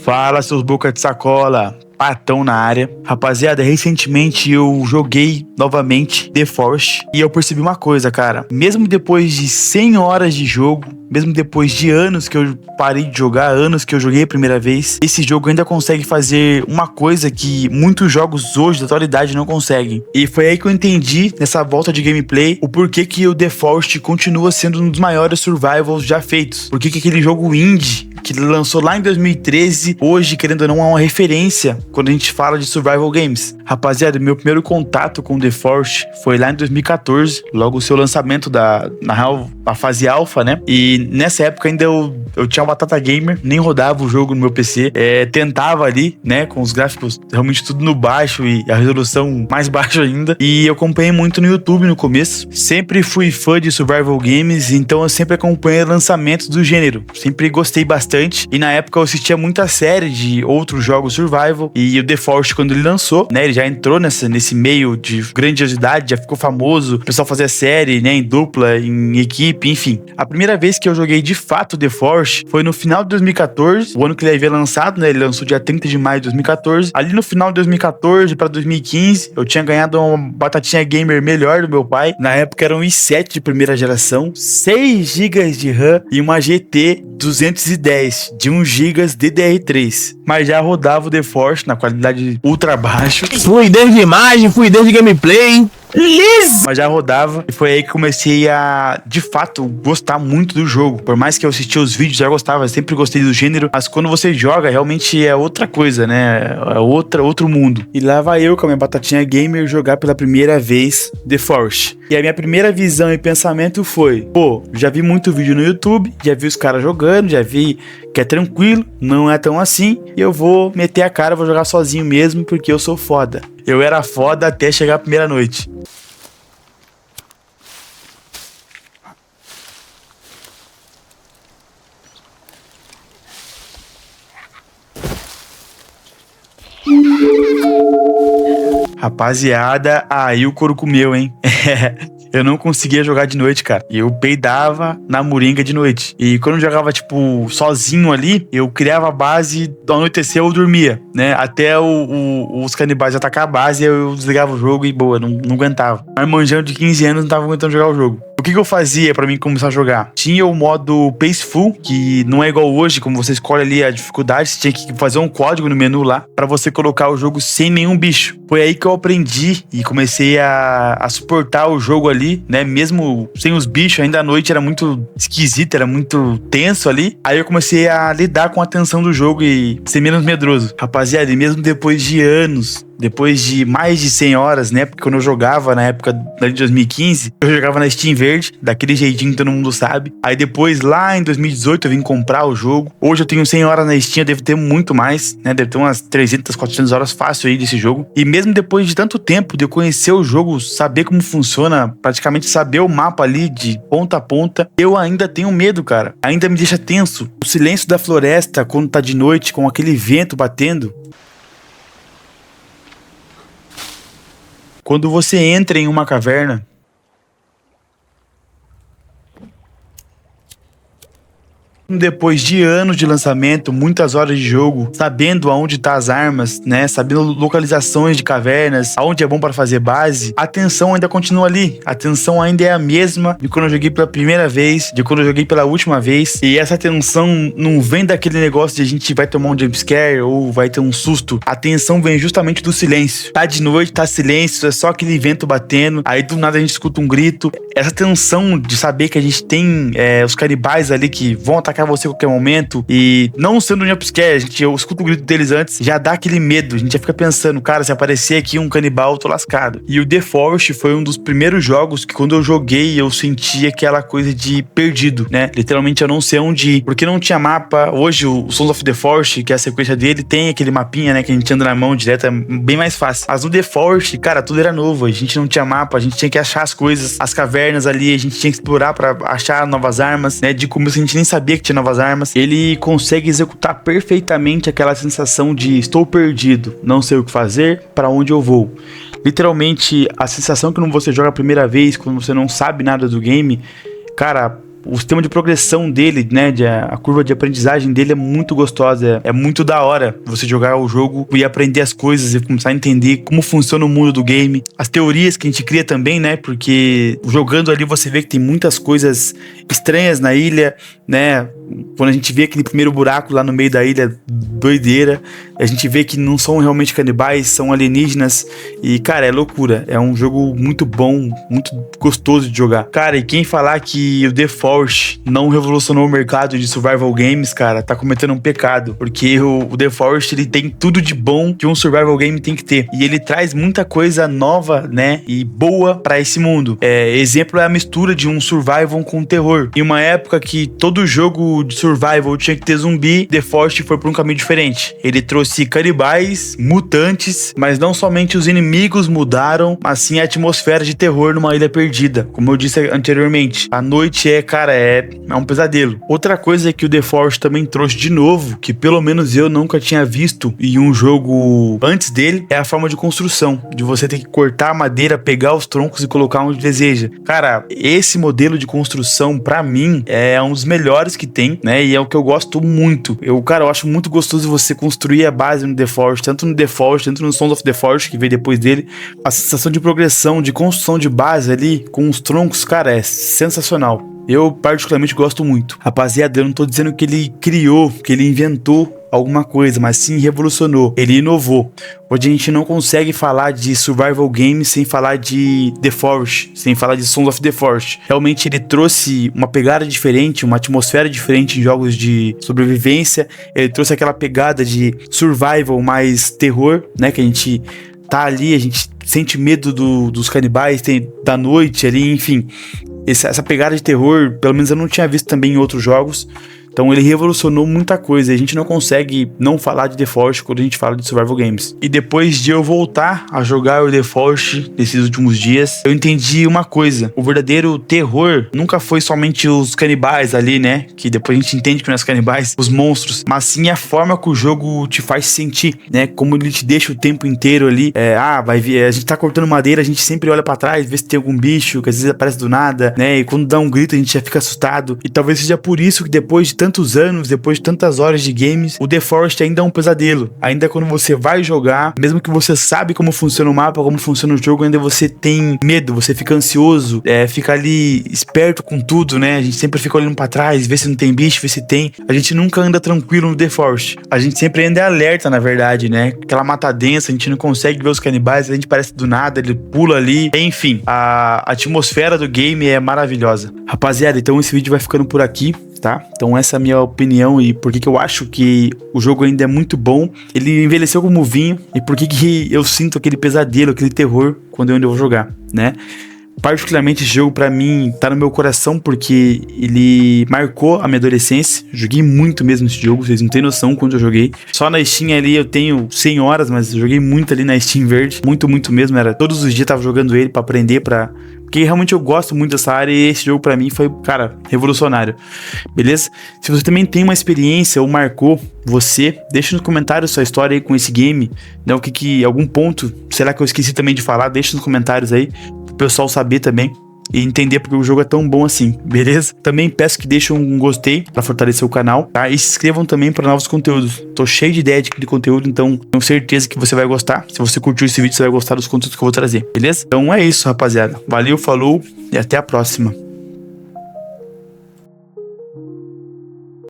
Fala, seus boca de sacola, Patão na área. Rapaziada, recentemente eu joguei novamente The Forest e eu percebi uma coisa, cara. Mesmo depois de 100 horas de jogo, mesmo depois de anos que eu parei de jogar, anos que eu joguei a primeira vez, esse jogo ainda consegue fazer uma coisa que muitos jogos hoje da atualidade não conseguem. E foi aí que eu entendi, nessa volta de gameplay, o porquê que o The Forest continua sendo um dos maiores survivals já feitos. Por que aquele jogo indie que lançou lá em 2013, hoje, querendo ou não, é uma referência quando a gente fala de survival games. Rapaziada, meu primeiro contato com The Forest foi lá em 2014, logo o seu lançamento na real, a fase alpha, né? E nessa época ainda eu tinha uma Batata Gamer, nem rodava o jogo no meu PC, tentava ali, né, com os gráficos realmente tudo no baixo e a resolução mais baixa ainda, e eu acompanhei muito no YouTube no começo. Sempre fui fã de survival games, então eu sempre acompanhei lançamentos do gênero, sempre gostei bastante. E na época eu assistia muita série de outros jogos survival. E o The Forest, quando ele lançou, né, ele já entrou nesse meio de grandiosidade, já ficou famoso. O pessoal fazia série, né, em dupla, em equipe, enfim. A primeira vez que eu joguei de fato The Forest foi no final de 2014, o ano que ele havia lançado, né? Ele lançou dia 30 de maio de 2014. Ali no final de 2014 para 2015, eu tinha ganhado uma batatinha gamer melhor do meu pai. Na época era um i7 de primeira geração, 6 GB de RAM e uma GT 210 de 1 GB DDR3, mas já rodava o The Forest na qualidade ultra baixo. Fluidez de imagem, fluidez de gameplay. Mas já rodava, e foi aí que comecei a, de fato, gostar muito do jogo. Por mais que eu assistia os vídeos, já gostava, sempre gostei do gênero, mas quando você joga, realmente é outra coisa, né? É outro mundo. E lá vai eu com a minha batatinha gamer jogar pela primeira vez The Forest. E a minha primeira visão e pensamento foi, pô, já vi muito vídeo no YouTube, já vi os caras jogando, já vi que é tranquilo, não é tão assim, e eu vou meter a cara, vou jogar sozinho mesmo, porque eu sou foda. Eu era foda até chegar a primeira noite. Rapaziada, aí o couro comeu, hein? Eu não conseguia jogar de noite, cara. Eu peidava na moringa de noite. E quando eu jogava, tipo, sozinho ali, eu criava a base, ao anoitecer eu dormia, né? Até os canibais atacar a base, eu desligava o jogo e boa, não aguentava. Marmanjão de 15 anos não tava aguentando jogar o jogo. O que eu fazia pra mim começar a jogar? Tinha o modo Paceful, que não é igual hoje, como você escolhe ali a dificuldade, você tinha que fazer um código no menu lá, pra você colocar o jogo sem nenhum bicho. Foi aí que eu aprendi e comecei a suportar o jogo ali, né? Mesmo sem os bichos, ainda à noite era muito esquisito, era muito tenso ali. Aí eu comecei a lidar com a tensão do jogo e ser menos medroso. Rapaziada, e mesmo depois de anos, depois de mais de 100 horas, né? Porque quando eu jogava na época de 2015, eu jogava na Steam Verde, daquele jeitinho que todo mundo sabe. Aí depois, lá em 2018, eu vim comprar o jogo. Hoje eu tenho 100 horas na Steam, eu devo ter muito mais, né? Deve ter umas 300, 400 horas fácil aí desse jogo. E mesmo depois de tanto tempo de eu conhecer o jogo, saber como funciona, praticamente saber o mapa ali de ponta a ponta, eu ainda tenho medo, cara. Ainda me deixa tenso. O silêncio da floresta, quando tá de noite, com aquele vento batendo. Quando você entra em uma caverna, depois de anos de lançamento, muitas horas de jogo, sabendo aonde tá as armas, né, sabendo localizações de cavernas, aonde é bom para fazer base, a tensão ainda continua ali, a tensão ainda é a mesma de quando eu joguei pela primeira vez, de quando eu joguei pela última vez, e essa tensão não vem daquele negócio de a gente vai tomar um jumpscare ou vai ter um susto, a tensão vem justamente do silêncio. Tá de noite, tá silêncio, é só aquele vento batendo, aí do nada a gente escuta um grito, essa tensão de saber que a gente tem os canibais ali que vão atacar você a qualquer momento, e não sendo um jumpscare, eu escuto o grito deles antes, já dá aquele medo, a gente já fica pensando, cara, se aparecer aqui um canibal, eu tô lascado. E o The Forest foi um dos primeiros jogos que quando eu joguei, eu senti aquela coisa de perdido, né? Literalmente eu não sei onde ir, porque não tinha mapa. Hoje o Sons of the Forest, que é a sequência dele, tem aquele mapinha, né, que a gente anda na mão direto, é bem mais fácil. Mas no The Forest, cara, tudo era novo, a gente não tinha mapa, a gente tinha que achar as coisas, as cavernas ali, a gente tinha que explorar pra achar novas armas, né? De começo a gente nem sabia que tinha novas armas. Ele consegue executar perfeitamente aquela sensação de estou perdido, não sei o que fazer, para onde eu vou. Literalmente, a sensação que quando você joga a primeira vez, quando você não sabe nada do game, cara, O sistema de progressão dele, né, a curva de aprendizagem dele é muito gostosa, é muito da hora você jogar o jogo e aprender as coisas e começar a entender como funciona o mundo do game, as teorias que a gente cria também, né, porque jogando ali você vê que tem muitas coisas estranhas na ilha, né, quando a gente vê aquele primeiro buraco lá no meio da ilha, doideira, a gente vê que não são realmente canibais, são alienígenas e, cara, é loucura, é um jogo muito bom, muito gostoso de jogar. Cara, e quem falar que o The Forest não revolucionou o mercado de survival games, cara, tá cometendo um pecado, porque o The Forest, ele tem tudo de bom que um survival game tem que ter, e ele traz muita coisa nova, né, e boa pra esse mundo. Exemplo é a mistura de um survival com terror. Em uma época que todo jogo de survival tinha que ter zumbi, The Forest foi por um caminho diferente. Ele trouxe canibais, mutantes, mas não somente os inimigos mudaram, mas sim a atmosfera de terror numa ilha perdida. Como eu disse anteriormente, a noite é um pesadelo. Outra coisa que o The Forest também trouxe de novo, que pelo menos eu nunca tinha visto em um jogo antes dele, é a forma de construção, de você ter que cortar a madeira, pegar os troncos e colocar onde deseja. Cara, esse modelo de construção, pra mim, é um dos melhores que tem, né, e é o que eu gosto muito. Eu acho muito gostoso você construir a base no The Forest, tanto no The Forest, tanto no Sons of the Forest, que veio depois dele. A sensação de progressão, de construção de base ali, com os troncos, cara, é sensacional. Eu particularmente gosto muito. Rapaziada, eu não tô dizendo que ele criou, que ele inventou alguma coisa, mas sim revolucionou, ele inovou. Hoje a gente não consegue falar de survival games sem falar de The Forest, sem falar de Sons of the Forest. Realmente ele trouxe uma pegada diferente, uma atmosfera diferente em jogos de sobrevivência, ele trouxe aquela pegada de survival mais terror, né, que a gente tá ali, a gente sente medo dos canibais, da noite ali, enfim. Essa pegada de terror, pelo menos eu não tinha visto também em outros jogos. Então ele revolucionou muita coisa. A gente não consegue não falar de The Forest quando a gente fala de survival games. E depois de eu voltar a jogar o The Forest nesses últimos dias, eu entendi uma coisa. O verdadeiro terror nunca foi somente os canibais ali, né? Que depois a gente entende que não é os canibais, os monstros. Mas sim a forma que o jogo te faz sentir, né? Como ele te deixa o tempo inteiro ali. Vai ver, a gente tá cortando madeira, a gente sempre olha pra trás, vê se tem algum bicho, que às vezes aparece do nada, né? E quando dá um grito a gente já fica assustado. E talvez seja por isso que depois de tantos anos, depois de tantas horas de games, o The Forest ainda é um pesadelo. Ainda quando você vai jogar, mesmo que você sabe como funciona o mapa, como funciona o jogo, ainda você tem medo, você fica ansioso, fica ali esperto com tudo, né? A gente sempre fica olhando pra trás, vê se não tem bicho, vê se tem. A gente nunca anda tranquilo no The Forest. A gente sempre anda alerta, na verdade, né? Aquela mata densa, a gente não consegue ver os canibais, a gente parece do nada, ele pula ali. Enfim, a atmosfera do game é maravilhosa. Rapaziada, então esse vídeo vai ficando por aqui, tá? Então essa é a minha opinião e por que eu acho que o jogo ainda é muito bom. Ele envelheceu como vinho e por que eu sinto aquele pesadelo, aquele terror quando eu ainda vou jogar, né? Particularmente esse jogo pra mim tá no meu coração porque ele marcou a minha adolescência. Joguei muito mesmo esse jogo, vocês não tem noção quanto eu joguei. Só na Steam ali eu tenho 100 horas, mas eu joguei muito ali na Steam verde. Muito mesmo, todos os dias eu tava jogando ele pra aprender, porque realmente eu gosto muito dessa área e esse jogo pra mim foi, cara, revolucionário. Beleza? Se você também tem uma experiência ou marcou você, deixa nos comentários sua história aí com esse game, né? Algum ponto, será que eu esqueci também de falar? Deixa nos comentários aí, pro pessoal saber também e entender porque o jogo é tão bom assim, beleza? Também peço que deixem um gostei pra fortalecer o canal, tá? E se inscrevam também para novos conteúdos. Tô cheio de ideia de conteúdo, então tenho certeza que você vai gostar. Se você curtiu esse vídeo, você vai gostar dos conteúdos que eu vou trazer, beleza? Então é isso, rapaziada. Valeu, falou e até a próxima.